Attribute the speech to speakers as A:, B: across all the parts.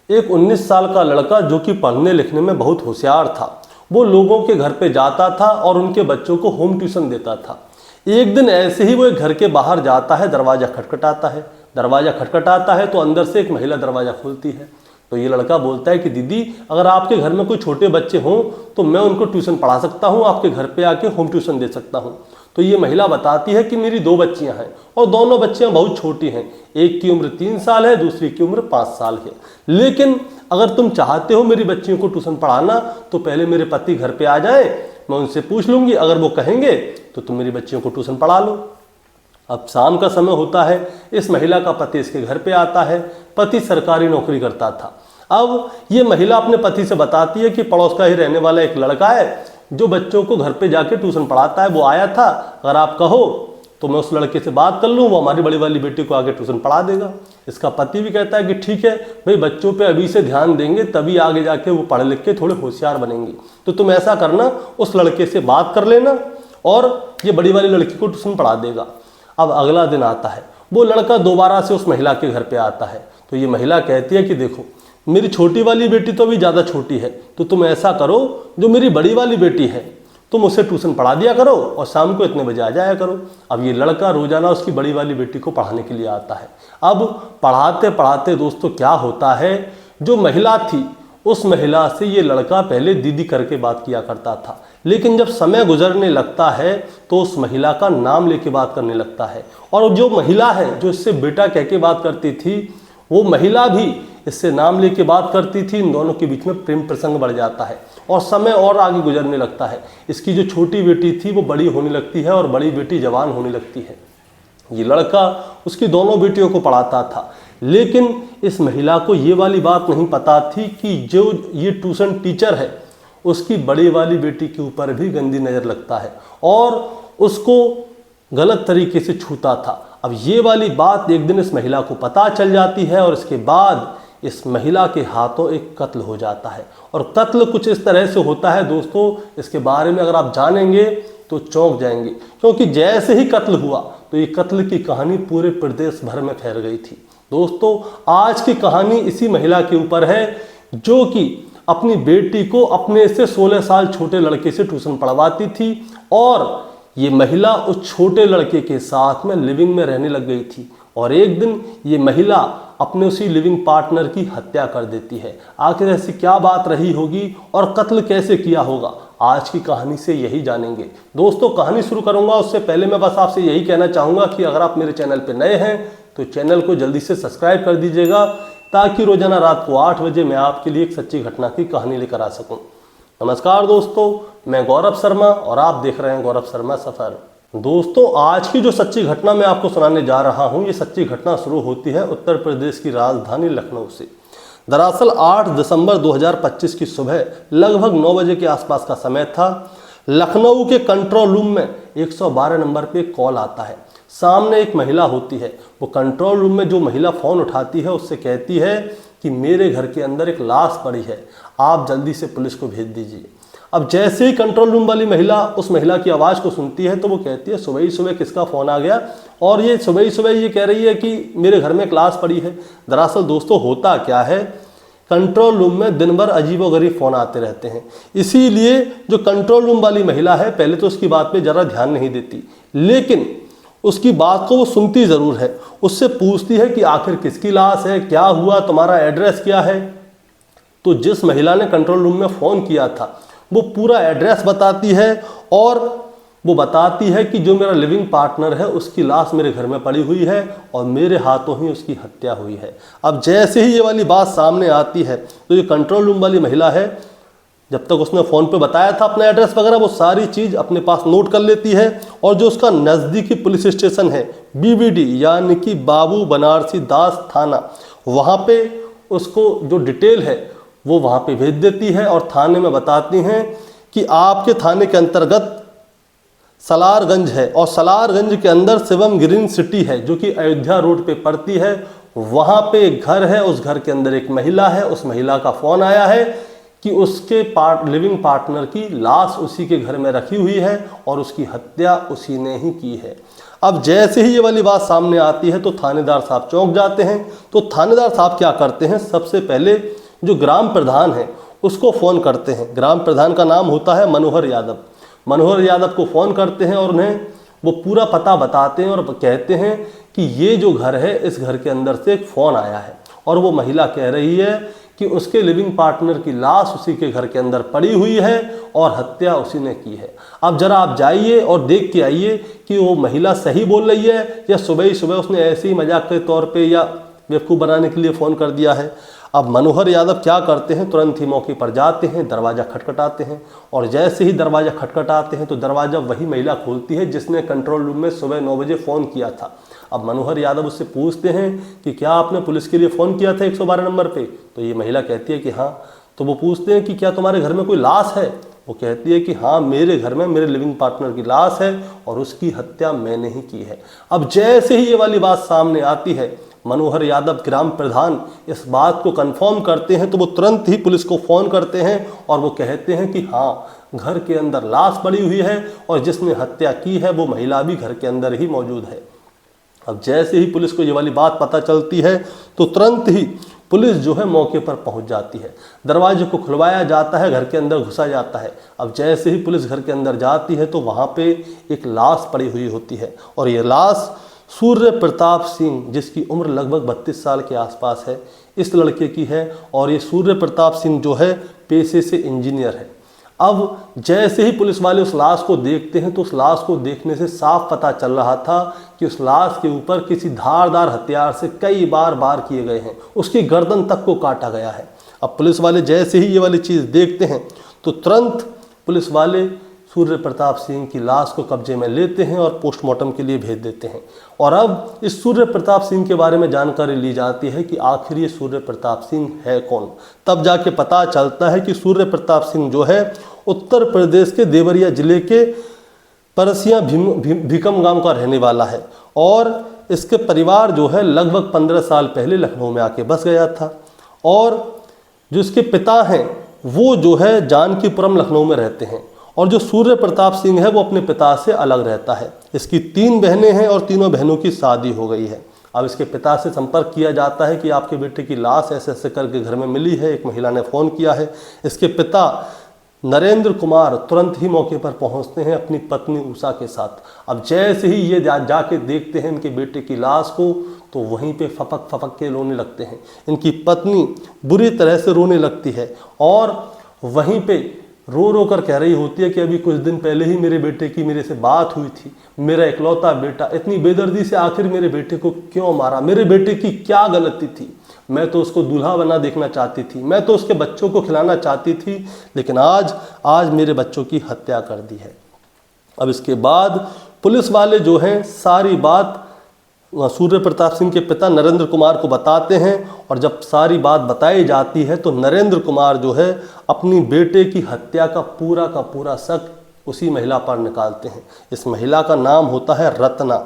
A: एक 19 साल का लड़का जो कि पढ़ने लिखने में बहुत होशियार था, वो लोगों के घर पे जाता था और उनके बच्चों को होम ट्यूशन देता था। एक दिन ऐसे ही वो एक घर के बाहर जाता है, दरवाज़ा खटखटाता है। दरवाज़ा खटखटाता है तो अंदर से एक महिला दरवाज़ा खोलती है। तो ये लड़का बोलता है कि दीदी, अगर आपके घर में कोई छोटे बच्चे हों तो मैं उनको ट्यूशन पढ़ा सकता हूँ, आपके घर पे आके होम ट्यूशन दे सकता हूँ। तो ये महिला बताती है कि मेरी 2 बच्चियाँ हैं और दोनों बच्चियाँ बहुत छोटी हैं। एक की उम्र 3 साल है, दूसरी की उम्र 5 साल है। लेकिन अगर तुम चाहते हो मेरी बच्चियों को ट्यूशन पढ़ाना तो पहले मेरे पति घर पे आ जाए, मैं उनसे पूछ लूँगी, अगर वो कहेंगे तो तुम मेरी बच्चियों को ट्यूशन पढ़ा लो। अब शाम का समय होता है, इस महिला का पति इसके घर पे आता है। पति सरकारी नौकरी करता था। अब ये महिला अपने पति से बताती है कि पड़ोस का ही रहने वाला एक लड़का है जो बच्चों को घर पे जाके ट्यूशन पढ़ाता है, वो आया था, अगर आप कहो तो मैं उस लड़के से बात कर लूँ, वो हमारी बड़ी वाली बेटी को आगे ट्यूशन पढ़ा देगा। इसका पति भी कहता है कि ठीक है भाई, बच्चों पे अभी से ध्यान देंगे तभी आगे जाके वो पढ़ लिख के थोड़े होशियार बनेंगे। तो तुम ऐसा करना, उस लड़के से बात कर लेना और ये बड़ी वाली लड़की को ट्यूशन पढ़ा देगा। अब अगला दिन आता है, वो लड़का दोबारा से उस महिला के घर पे आता है। तो ये महिला कहती है कि देखो, मेरी छोटी वाली बेटी तो अभी ज़्यादा छोटी है, तो तुम ऐसा करो, जो मेरी बड़ी वाली बेटी है तुम उसे ट्यूशन पढ़ा दिया करो और शाम को इतने बजे आ जाया करो। अब ये लड़का रोजाना उसकी बड़ी वाली बेटी को पढ़ाने के लिए आता है। अब पढ़ाते पढ़ाते दोस्तों क्या होता है, जो महिला थी उस महिला से ये लड़का पहले दीदी करके बात किया करता था, लेकिन जब समय गुजरने लगता है तो उस महिला का नाम लेके बात करने लगता है। और जो महिला है जो इससे बेटा कह के बात करती थी, वो महिला भी इससे नाम लेके बात करती थी। इन दोनों के बीच में प्रेम प्रसंग बढ़ जाता है और समय और आगे गुजरने लगता है। इसकी जो छोटी बेटी थी वो बड़ी होने लगती है और बड़ी बेटी जवान होने लगती है। ये लड़का उसकी दोनों बेटियों को पढ़ाता था, लेकिन इस महिला को ये वाली बात नहीं पता थी कि जो ये ट्यूशन टीचर है उसकी बड़ी वाली बेटी के ऊपर भी गंदी नज़र लगता है और उसको गलत तरीके से छूता था। अब ये वाली बात एक दिन इस महिला को पता चल जाती है और इसके बाद इस महिला के हाथों एक कत्ल हो जाता है। और कत्ल कुछ इस तरह से होता है दोस्तों, इसके बारे में अगर आप जानेंगे तो चौंक जाएंगे, क्योंकि जैसे ही कत्ल हुआ तो ये कत्ल की कहानी पूरे प्रदेश भर में फैल गई थी। दोस्तों, आज की कहानी इसी महिला के ऊपर है जो कि अपनी बेटी को अपने से 16 साल छोटे लड़के से ट्यूशन पढ़वाती थी और ये महिला उस छोटे लड़के के साथ में लिविंग में रहने लग गई थी। और एक दिन ये महिला अपने उसी लिविंग पार्टनर की हत्या कर देती है। आखिर ऐसी क्या बात रही होगी और कत्ल कैसे किया होगा, आज की कहानी से यही जानेंगे। दोस्तों, कहानी शुरू करूंगा उससे पहले मैं बस आपसे यही कहना चाहूँगा कि अगर आप मेरे चैनल पर नए हैं तो चैनल को जल्दी से सब्सक्राइब कर दीजिएगा, ताकि रोजाना रात को 8 बजे मैं आपके लिए एक सच्ची घटना की कहानी लेकर आ सकूँ। नमस्कार दोस्तों, मैं गौरव शर्मा और आप देख रहे हैं गौरव शर्मा सफ़र। दोस्तों, आज की जो सच्ची घटना मैं आपको सुनाने जा रहा हूं, ये सच्ची घटना शुरू होती है उत्तर प्रदेश की राजधानी लखनऊ से। दरअसल 8 दिसंबर 2025 की सुबह लगभग 9 बजे के आसपास का समय था। लखनऊ के कंट्रोल रूम में 112 नंबर पे कॉल आता है। सामने एक महिला होती है। वो कंट्रोल रूम में जो महिला फ़ोन उठाती है उससे कहती है कि मेरे घर के अंदर एक लाश पड़ी है, आप जल्दी से पुलिस को भेज दीजिए। अब जैसे ही कंट्रोल रूम वाली महिला उस महिला की आवाज़ को सुनती है तो वो कहती है, सुबह ही सुबह किसका फ़ोन आ गया, और ये सुबह ही सुबह ये कह रही है कि मेरे घर में एक लाश पड़ी है। दरअसल दोस्तों, होता क्या है, कंट्रोल रूम में दिन भर अजीबोगरीब फ़ोन आते रहते हैं, इसीलिए जो कंट्रोल रूम वाली महिला है पहले तो उसकी बात पे ज़रा ध्यान नहीं देती, लेकिन उसकी बात को वो सुनती ज़रूर है। उससे पूछती है कि आखिर किसकी लाश है, क्या हुआ, तुम्हारा एड्रेस क्या है। तो जिस महिला ने कंट्रोल रूम में फ़ोन किया था वो पूरा एड्रेस बताती है और वो बताती है कि जो मेरा लिविंग पार्टनर है उसकी लाश मेरे घर में पड़ी हुई है और मेरे हाथों ही उसकी हत्या हुई है। अब जैसे ही ये वाली बात सामने आती है तो ये कंट्रोल रूम वाली महिला है, जब तक उसने फ़ोन पे बताया था अपना एड्रेस वगैरह, वो सारी चीज़ अपने पास नोट कर लेती है और जो उसका नज़दीकी पुलिस स्टेशन है BBD यानी कि बाबू बनारसी दास थाना, वहाँ पे उसको जो डिटेल है वो वहाँ पे भेज देती है और थाने में बताती हैं कि आपके थाने के अंतर्गत सलारगंज है और सलारगंज के अंदर शिवम ग्रीन सिटी है जो कि अयोध्या रोड पे पड़ती है। वहाँ पे एक घर है, उस घर के अंदर एक महिला है, उस महिला का फ़ोन आया है कि उसके लिविंग पार्टनर की लाश उसी के घर में रखी हुई है और उसकी हत्या उसी ने ही की है। अब जैसे ही ये वाली बात सामने आती है तो थानेदार साहब चौंक जाते हैं। तो थानेदार साहब क्या करते हैं, सबसे पहले जो ग्राम प्रधान है उसको फ़ोन करते हैं। ग्राम प्रधान का नाम होता है मनोहर यादव। मनोहर यादव को फ़ोन करते हैं और उन्हें वो पूरा पता बताते हैं और कहते हैं कि ये जो घर है, इस घर के अंदर से एक फ़ोन आया है और वो महिला कह रही है कि उसके लिविंग पार्टनर की लाश उसी के घर के अंदर पड़ी हुई है और हत्या उसी ने की है। अब जरा आप जाइए और देख के आइए कि वो महिला सही बोल रही है या सुबह ही सुबह उसने ऐसे ही मजाक के तौर पे या बेवकूफ़ बनाने के लिए फ़ोन कर दिया है। अब मनोहर यादव क्या करते हैं, तुरंत ही मौके पर जाते हैं, दरवाज़ा खटखटाते हैं और जैसे ही दरवाज़ा खटखटाते हैं तो दरवाज़ा वही महिला खोलती है जिसने कंट्रोल रूम में सुबह 9 बजे फ़ोन किया था। अब मनोहर यादव उससे पूछते हैं कि क्या आपने पुलिस के लिए फ़ोन किया था 112 नंबर पे? तो ये महिला कहती है कि हाँ। तो वो पूछते हैं कि क्या तुम्हारे घर में कोई लाश है? वो कहती है कि हाँ, मेरे घर में मेरे लिविंग पार्टनर की लाश है और उसकी हत्या मैंने ही की है। अब जैसे ही ये वाली बात सामने आती है, मनोहर यादव ग्राम प्रधान इस बात को कंफर्म करते हैं तो वो तुरंत ही पुलिस को फ़ोन करते हैं और वो कहते हैं कि हाँ, घर के अंदर लाश पड़ी हुई है और जिसने हत्या की है वो महिला भी घर के अंदर ही मौजूद है। अब जैसे ही पुलिस को ये वाली बात पता चलती है तो तुरंत ही पुलिस जो है मौके पर पहुंच जाती है। दरवाजे को खुलवाया जाता है, घर के अंदर घुसा जाता है। अब जैसे ही पुलिस घर के अंदर जाती है तो वहाँ पे एक लाश पड़ी हुई होती है और ये लाश सूर्य प्रताप सिंह, जिसकी उम्र लगभग 32 साल के आसपास है, इस लड़के की है। और ये सूर्य प्रताप सिंह जो है पेशे से इंजीनियर है। अब जैसे ही पुलिस वाले उस लाश को देखते हैं तो उस लाश को देखने से साफ पता चल रहा था कि उस लाश के ऊपर किसी धारदार हथियार से कई बार वार किए गए हैं, उसकी गर्दन तक को काटा गया है। अब पुलिस वाले जैसे ही ये वाली चीज़ देखते हैं तो तुरंत पुलिस वाले सूर्य प्रताप सिंह की लाश को कब्जे में लेते हैं और पोस्टमार्टम के लिए भेज देते हैं। और अब इस सूर्य प्रताप सिंह के बारे में जानकारी ली जाती है कि आखिर ये सूर्य प्रताप सिंह है कौन। तब जाके पता चलता है कि सूर्य प्रताप सिंह जो है उत्तर प्रदेश के देवरिया जिले के परसिया भीकम गांव का रहने वाला है और इसके परिवार जो है लगभग 15 साल पहले लखनऊ में आके बस गया था। और जो इसके पिता हैं वो जो है जानकीपुरम लखनऊ में रहते हैं और जो सूर्य प्रताप सिंह है वो अपने पिता से अलग रहता है। इसकी 3 बहनें हैं और तीनों बहनों की शादी हो गई है। अब इसके पिता से संपर्क किया जाता है कि आपके बेटे की लाश ऐसे ऐसे करके घर में मिली है, एक महिला ने फ़ोन किया है। इसके पिता नरेंद्र कुमार तुरंत ही मौके पर पहुंचते हैं अपनी पत्नी उषा के साथ। अब जैसे ही ये जाके देखते हैं इनके बेटे की लाश को तो वहीं पे फपक फपक के रोने लगते हैं। इनकी पत्नी बुरी तरह से रोने लगती है और वहीं पे रो रो कर कह रही होती है कि अभी कुछ दिन पहले ही मेरे बेटे की मेरे से बात हुई थी, मेरा इकलौता बेटा इतनी बेदर्दी से आखिर मेरे बेटे को क्यों मारा, मेरे बेटे की क्या गलती थी, मैं तो उसको दूल्हा बना देखना चाहती थी, मैं तो उसके बच्चों को खिलाना चाहती थी, लेकिन आज मेरे बच्चों की हत्या कर दी है। अब इसके बाद पुलिस वाले जो हैं सारी बात सूर्य प्रताप सिंह के पिता नरेंद्र कुमार को बताते हैं और जब सारी बात बताई जाती है तो नरेंद्र कुमार जो है अपनी बेटे की हत्या का पूरा शक उसी महिला पर निकालते हैं। इस महिला का नाम होता है रत्ना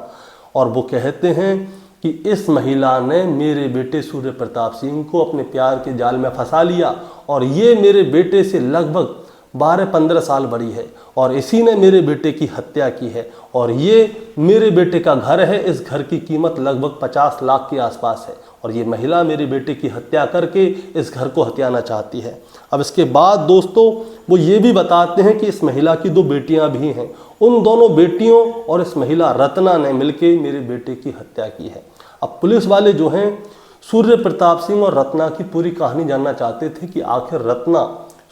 A: और वो कहते हैं कि इस महिला ने मेरे बेटे सूर्य प्रताप सिंह को अपने प्यार के जाल में फंसा लिया और ये मेरे बेटे से लगभग 12-15 साल बड़ी है और इसी ने मेरे बेटे की हत्या की है और ये मेरे बेटे का घर है, इस घर की कीमत लगभग 50 लाख के आसपास है और ये महिला मेरे बेटे की हत्या करके इस घर को हथियाना चाहती है। अब इसके बाद दोस्तों वो ये भी बताते हैं कि इस महिला की 2 बेटियां भी हैं, उन दोनों बेटियों और इस महिला रत्ना ने मिलकर मेरे बेटे की हत्या की है। अब पुलिस वाले जो हैं सूर्य प्रताप सिंह और रत्ना की पूरी कहानी जानना चाहते थे कि आखिर रत्ना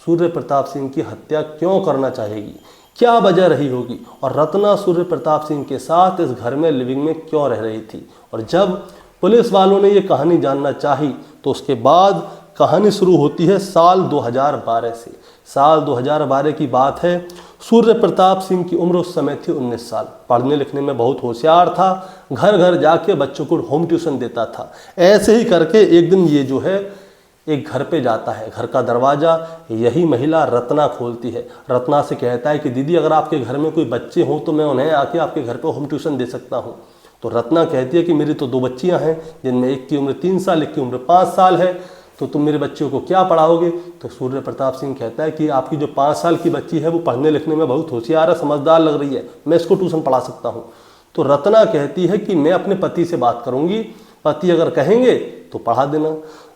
A: सूर्य प्रताप सिंह की हत्या क्यों करना चाहेगी, क्या वजह रही होगी और रत्ना सूर्य प्रताप सिंह के साथ इस घर में लिविंग में क्यों रह रही थी। और जब पुलिस वालों ने ये कहानी जानना चाही तो उसके बाद कहानी शुरू होती है साल 2012 से। साल 2012 की बात है। सूर्य प्रताप सिंह की उम्र उस समय थी 19 साल। पढ़ने लिखने में बहुत होशियार था, घर घर जाके बच्चों को होम ट्यूशन देता था। ऐसे ही करके एक दिन ये जो है एक घर पे जाता है, घर का दरवाज़ा यही महिला रत्ना खोलती है। रत्ना से कहता है कि दीदी अगर आपके घर में कोई बच्चे हों तो मैं उन्हें आके आपके घर पे होम ट्यूशन दे सकता हूँ। तो रत्ना कहती है कि मेरी तो 2 बच्चियाँ हैं जिनमें एक की उम्र 3 साल, एक की उम्र 5 साल है। तो तुम मेरे बच्चों को क्या पढ़ाओगे? तो सूर्य प्रताप सिंह कहता है कि आपकी जो 5 साल की बच्ची है वो पढ़ने लिखने में बहुत होशियार है, समझदार लग रही है, मैं इसको ट्यूशन पढ़ा सकता हूँ। तो रत्ना कहती है कि मैं अपने पति से बात करूँगी, पति अगर कहेंगे तो पढ़ा देना।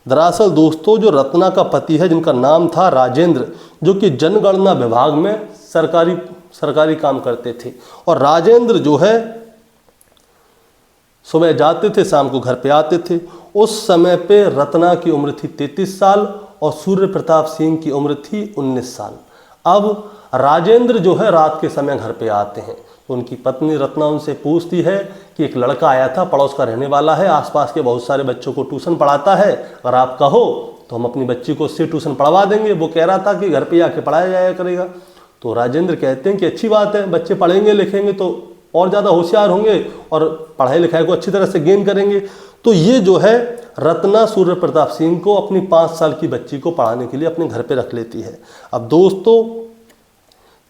A: दरअसल दोस्तों जो रत्ना का पति है, जिनका नाम था राजेंद्र, जो कि जनगणना विभाग में सरकारी काम करते थे, और राजेंद्र जो है सुबह जाते थे, शाम को घर पे आते थे। उस समय पे रत्ना की उम्र थी 33 साल और सूर्य प्रताप सिंह की उम्र थी 19 साल। अब राजेंद्र जो है रात के समय घर पे आते हैं, तो उनकी पत्नी रत्ना उनसे पूछती है कि एक लड़का आया था, पड़ोस का रहने वाला है, आसपास के बहुत सारे बच्चों को ट्यूशन पढ़ाता है, अगर आप कहो तो हम अपनी बच्ची को उससे ट्यूशन पढ़वा देंगे, वो कह रहा था कि घर पे आके पढ़ाया जाया करेगा। तो राजेंद्र कहते हैं कि अच्छी बात है, बच्चे पढ़ेंगे लिखेंगे तो और ज़्यादा होशियार होंगे और पढ़ाई लिखाई को अच्छी तरह से गेन करेंगे। तो ये जो है रत्ना सूर्य प्रताप सिंह को अपनी 5 साल की बच्ची को पढ़ाने के लिए अपने घर पे रख लेती है। अब दोस्तों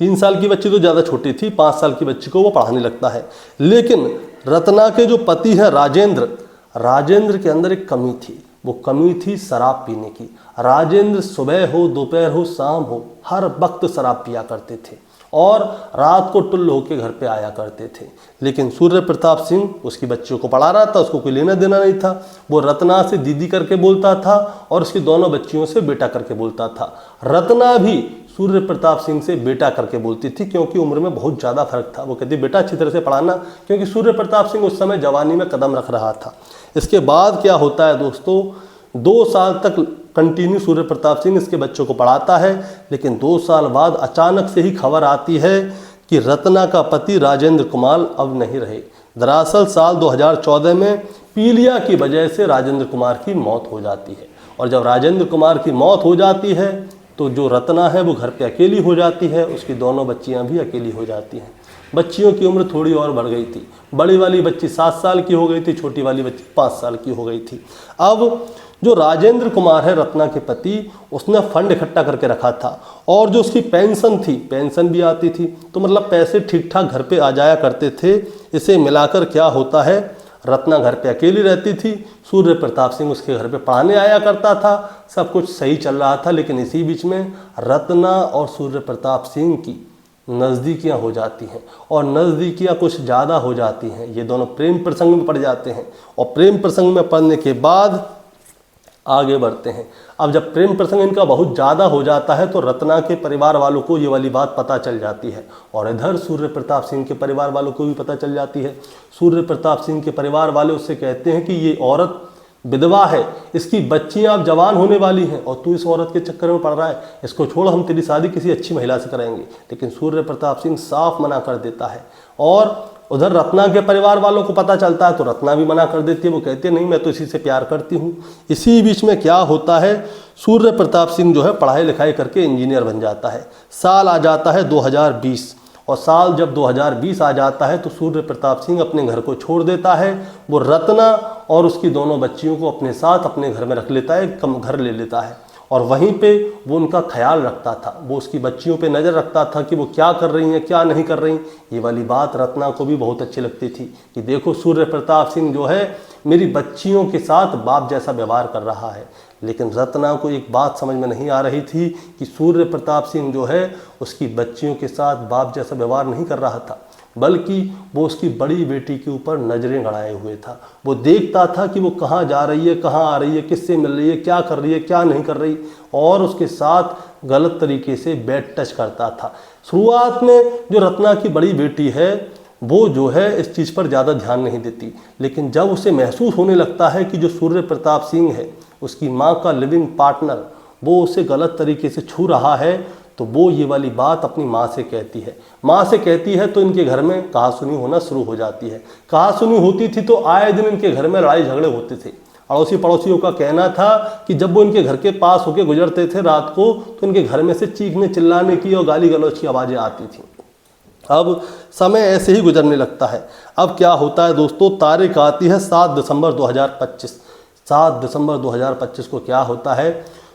A: 3 साल की बच्ची तो ज़्यादा छोटी थी, 5 साल की बच्ची को वो पढ़ाने लगता है। लेकिन रत्ना के जो पति है राजेंद्र के अंदर एक कमी थी, वो कमी थी शराब पीने की। राजेंद्र सुबह हो, दोपहर हो, शाम हो, हर वक्त शराब पिया करते थे और रात को टुल्ल होकर घर पे आया करते थे। लेकिन सूर्य प्रताप सिंह उसकी बच्चियों को पढ़ा रहा था, उसको कोई लेना देना नहीं था। वो रत्ना से दीदी करके बोलता था और उसकी दोनों बच्चियों से बेटा करके बोलता था। रत्ना भी सूर्य प्रताप सिंह से बेटा करके बोलती थी, क्योंकि उम्र में बहुत ज़्यादा फर्क था। वो कहती बेटा अच्छी तरह से पढ़ाना, क्योंकि सूर्य प्रताप सिंह उस समय जवानी में कदम रख रहा था। इसके बाद क्या होता है दोस्तों, 2 साल तक कंटिन्यू सूर्य प्रताप सिंह इसके बच्चों को पढ़ाता है। लेकिन 2 साल बाद अचानक से ही खबर आती है कि रत्ना का पति राजेंद्र कुमार अब नहीं रहे। दरअसल साल 2014 में पीलिया की वजह से राजेंद्र कुमार की मौत हो जाती है, और जब राजेंद्र कुमार की मौत हो जाती है तो जो रत्ना है वो घर पे अकेली हो जाती है, उसकी दोनों बच्चियां भी अकेली हो जाती हैं। बच्चियों की उम्र थोड़ी और बढ़ गई थी, बड़ी वाली बच्ची 7 साल की हो गई थी, छोटी वाली बच्ची 5 साल की हो गई थी। अब जो राजेंद्र कुमार है रत्ना के पति, उसने फंड इकट्ठा करके रखा था, और जो उसकी पेंशन थी, पेंशन भी आती थी, तो मतलब पैसे ठीक ठाक घर पे आ जाया करते थे। इसे मिलाकर क्या होता है, रत्ना घर पे अकेली रहती थी, सूर्य प्रताप सिंह उसके घर पे पढ़ाने आया करता था, सब कुछ सही चल रहा था। लेकिन इसी बीच में रत्ना और सूर्य प्रताप सिंह की नज़दीकियाँ हो जाती हैं, और नज़दीकियाँ कुछ ज़्यादा हो जाती हैं। ये दोनों प्रेम प्रसंग में पड़ जाते हैं, और प्रेम प्रसंग में पड़ने के बाद आगे बढ़ते हैं। अब जब प्रेम प्रसंग इनका बहुत ज़्यादा हो जाता है तो रत्ना के परिवार वालों को ये वाली बात पता चल जाती है, और इधर सूर्य प्रताप सिंह के परिवार वालों को भी पता चल जाती है। सूर्य प्रताप सिंह के परिवार वाले उससे कहते हैं कि ये औरत विधवा है, इसकी बच्चियां अब जवान होने वाली हैं और तू इस औरत के चक्कर में पड़ रहा है, इसको छोड़, हम तेरी शादी किसी अच्छी महिला से कराएंगे। लेकिन सूर्य प्रताप सिंह साफ मना कर देता है, और उधर रत्ना के परिवार वालों को पता चलता है तो रत्ना भी मना कर देती है। वो कहती है नहीं, मैं तो इसी से प्यार करती हूँ। इसी बीच में क्या होता है, सूर्य प्रताप सिंह जो है पढ़ाई लिखाई करके इंजीनियर बन जाता है। साल आ जाता है 2020, और साल जब 2020 आ जाता है तो सूर्य प्रताप सिंह अपने घर को छोड़ देता है। वो रत्ना और उसकी दोनों बच्चियों को अपने साथ अपने घर में रख लेता है, कम घर ले लेता है, और वहीं पे वो उनका ख्याल रखता था। वो उसकी बच्चियों पे नज़र रखता था कि वो क्या कर रही हैं, क्या नहीं कर रही। ये वाली बात रत्ना को भी बहुत अच्छी लगती थी कि देखो सूर्य प्रताप सिंह जो है मेरी बच्चियों के साथ बाप जैसा व्यवहार कर रहा है। लेकिन रत्ना को एक बात समझ में नहीं आ रही थी कि सूर्य प्रताप सिंह जो है उसकी बच्चियों के साथ बाप जैसा व्यवहार नहीं कर रहा था, बल्कि वो उसकी बड़ी बेटी के ऊपर नज़रें गड़ाए हुए था। वो देखता था कि वो कहाँ जा रही है, कहाँ आ रही है, किससे मिल रही है, क्या कर रही है, क्या नहीं कर रही, और उसके साथ गलत तरीके से बैड टच करता था। शुरुआत में जो रत्ना की बड़ी बेटी है वो जो है इस चीज़ पर ज़्यादा ध्यान नहीं देती, लेकिन जब उसे महसूस होने लगता है कि जो सूर्य प्रताप सिंह है उसकी माँ का लिविंग पार्टनर वो उसे गलत तरीके से छू रहा है, तो वो ये वाली बात अपनी माँ से कहती है। माँ से कहती है तो इनके घर में कहा सुनी होना शुरू हो जाती है। कहा सुनी होती थी तो आए दिन इनके घर में लड़ाई झगड़े होते थे। अड़ोसी पड़ोसियों का कहना था कि जब वो इनके घर के पास होके गुजरते थे रात को तो इनके घर में से चीखने चिल्लाने की और गाली गलौज की आवाज़ें आती थी। अब समय ऐसे ही गुजरने लगता है। अब क्या होता है दोस्तों, तारीख आती है 7 दिसंबर 2025। 7 दिसंबर 2025 को क्या होता है,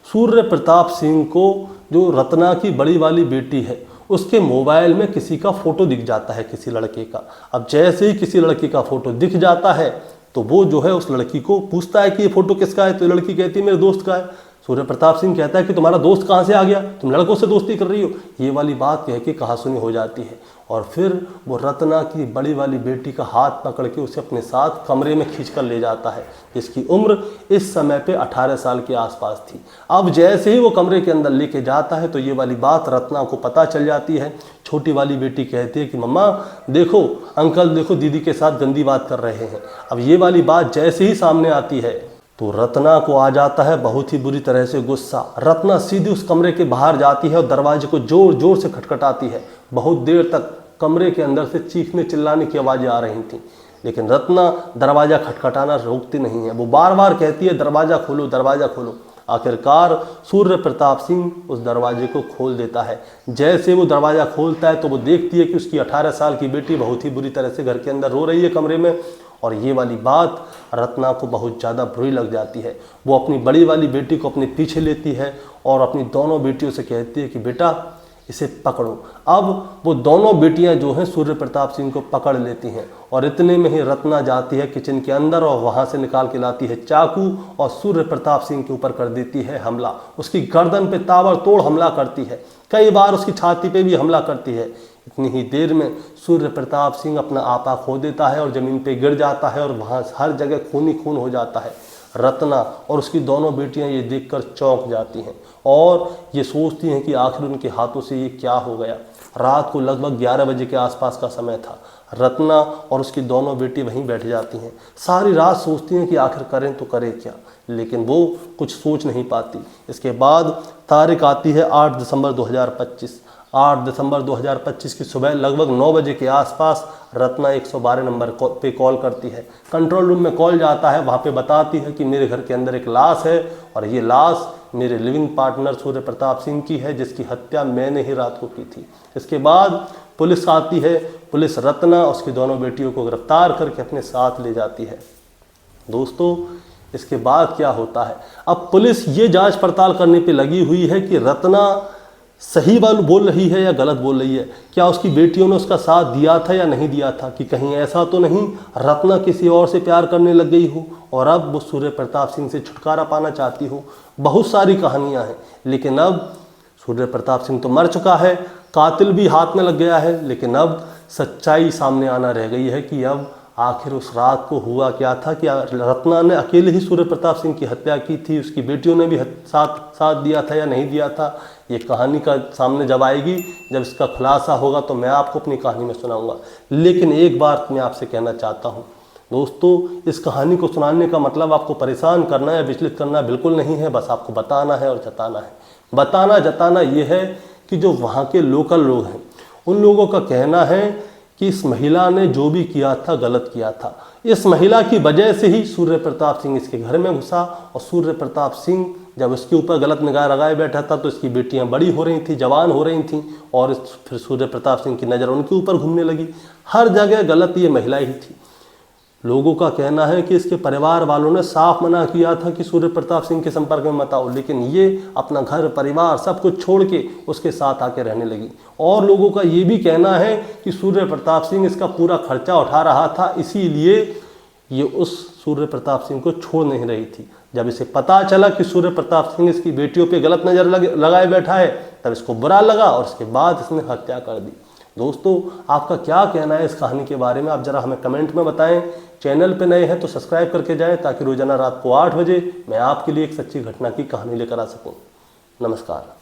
A: सूर्य प्रताप सिंह को जो रत्ना की बड़ी वाली बेटी है उसके मोबाइल में किसी का फ़ोटो दिख जाता है, किसी लड़के का। अब जैसे ही किसी लड़के का फ़ोटो दिख जाता है तो वो जो है उस लड़की को पूछता है कि ये फ़ोटो किसका है, तो लड़की कहती है मेरे दोस्त का है। सूर्य प्रताप सिंह कहता है कि तुम्हारा दोस्त कहाँ से आ गया, तुम लड़कों से दोस्ती कर रही हो। ये वाली बात कह के कहासुनी हो जाती है और फिर वो रत्ना की बड़ी वाली बेटी का हाथ पकड़ के उसे अपने साथ कमरे में खींच कर ले जाता है, जिसकी उम्र इस समय पे 18 साल के आसपास थी। अब जैसे ही वो कमरे के अंदर लेके जाता है तो ये वाली बात रत्ना को पता चल जाती है। छोटी वाली बेटी कहती है कि मम्मा देखो, अंकल देखो दीदी के साथ गंदी बात कर रहे हैं। अब ये वाली बात जैसे ही सामने आती है तो रत्ना को आ जाता है बहुत ही बुरी तरह से गुस्सा। रत्ना सीधी उस कमरे के बाहर जाती है और दरवाजे को जोर जोर से खटखटाती है। बहुत देर तक कमरे के अंदर से चीखने चिल्लाने की आवाज़ें आ रही थीं, लेकिन रत्ना दरवाज़ा खटखटाना रोकती नहीं है। वो बार बार कहती है दरवाज़ा खोलो, दरवाज़ा खोलो। आखिरकार सूर्य प्रताप सिंह उस दरवाजे को खोल देता है। जैसे वो दरवाज़ा खोलता है तो वो देखती है कि उसकी 18 साल की बेटी बहुत ही बुरी तरह से घर के अंदर रो रही है कमरे में। और ये वाली बात रत्ना को बहुत ज़्यादा बुरी लग जाती है। वो अपनी बड़ी वाली बेटी को अपने पीछे लेती है और अपनी दोनों बेटियों से कहती है कि बेटा इसे पकड़ो। अब वो दोनों बेटियां जो हैं सूर्य प्रताप सिंह को पकड़ लेती हैं और इतने में ही रत्ना जाती है किचन के अंदर और वहां से निकाल के लाती है चाकू और सूर्य प्रताप सिंह के ऊपर कर देती है हमला। उसकी गर्दन पे ताबड़तोड़ हमला करती है, कई बार उसकी छाती पे भी हमला करती है। इतनी ही देर में सूर्य प्रताप सिंह अपना आपा खो देता है और ज़मीन पे गिर जाता है और वहाँ हर जगह खून ही खून हो जाता है। रत्ना और उसकी दोनों बेटियां ये देखकर चौंक जाती हैं और ये सोचती हैं कि आखिर उनके हाथों से ये क्या हो गया। रात को लगभग 11 बजे के आसपास का समय था। रत्ना और उसकी दोनों बेटी वहीं बैठ जाती हैं। सारी रात सोचती हैं कि आखिर करें तो करें क्या, लेकिन वो कुछ सोच नहीं पाती। इसके बाद तारीख आती है 8 दिसंबर 2025। 8 दिसंबर 2025 की सुबह लगभग 9 बजे के आसपास रत्ना 112 नंबर पे कॉल करती है। कंट्रोल रूम में कॉल जाता है, वहाँ पे बताती है कि मेरे घर के अंदर एक लाश है और ये लाश मेरे लिविंग पार्टनर सूर्य प्रताप सिंह की है, जिसकी हत्या मैंने ही रात को की थी। इसके बाद पुलिस आती है। पुलिस रत्ना और उसकी दोनों बेटियों को गिरफ्तार करके अपने साथ ले जाती है। दोस्तों इसके बाद क्या होता है, अब पुलिस ये जांच पड़ताल करने पे लगी हुई है कि रत्ना सही बोल रही है या गलत बोल रही है। क्या उसकी बेटियों ने उसका साथ दिया था या नहीं दिया था, कि कहीं ऐसा तो नहीं रत्ना किसी और से प्यार करने लग गई हो और अब वो सूर्य प्रताप सिंह से छुटकारा पाना चाहती हो। बहुत सारी कहानियां हैं, लेकिन अब सूर्य प्रताप सिंह तो मर चुका है, कातिल भी हाथ में लग गया है, लेकिन अब सच्चाई सामने आना रह गई है कि अब आखिर उस रात को हुआ क्या था। कि रत्ना ने अकेले ही सूर्य प्रताप सिंह की हत्या की थी, उसकी बेटियों ने भी साथ दिया था या नहीं दिया था। ये कहानी का सामने जब आएगी, जब इसका खुलासा होगा तो मैं आपको अपनी कहानी में सुनाऊंगा। लेकिन एक बात मैं आपसे कहना चाहता हूँ दोस्तों, इस कहानी को सुनाने का मतलब आपको परेशान करना या विचलित करना बिल्कुल नहीं है। बस आपको बताना है और जताना है। बताना जताना ये है कि जो वहाँ के लोकल लोग हैं उन लोगों का कहना है कि इस महिला ने जो भी किया था गलत किया था। इस महिला की वजह से ही सूर्य प्रताप सिंह इसके घर में घुसा और सूर्य प्रताप सिंह जब इसके ऊपर गलत निगाह लगाए बैठा था तो इसकी बेटियां बड़ी हो रही थी, जवान हो रही थी और फिर सूर्य प्रताप सिंह की नज़र उनके ऊपर घूमने लगी। हर जगह गलत ये महिला ही थी। लोगों का कहना है कि इसके परिवार वालों ने साफ मना किया था कि सूर्य प्रताप सिंह के संपर्क में मत आओ, लेकिन ये अपना घर परिवार सब कुछ छोड़ के उसके साथ आके रहने लगी। और लोगों का ये भी कहना है कि सूर्य प्रताप सिंह इसका पूरा खर्चा उठा रहा था, इसीलिए ये उस सूर्य प्रताप सिंह को छोड़ नहीं रही थी। जब इसे पता चला कि सूर्य प्रताप सिंह इसकी बेटियों पे गलत नज़र लगाए बैठा है, तब इसको बुरा लगा और उसके बाद इसने हत्या कर दी। दोस्तों आपका क्या कहना है इस कहानी के बारे में, आप ज़रा हमें कमेंट में बताएं। चैनल पे नए हैं तो सब्सक्राइब करके जाएं ताकि रोजाना रात को 8 बजे मैं आपके लिए एक सच्ची घटना की कहानी लेकर आ सकूं। नमस्कार।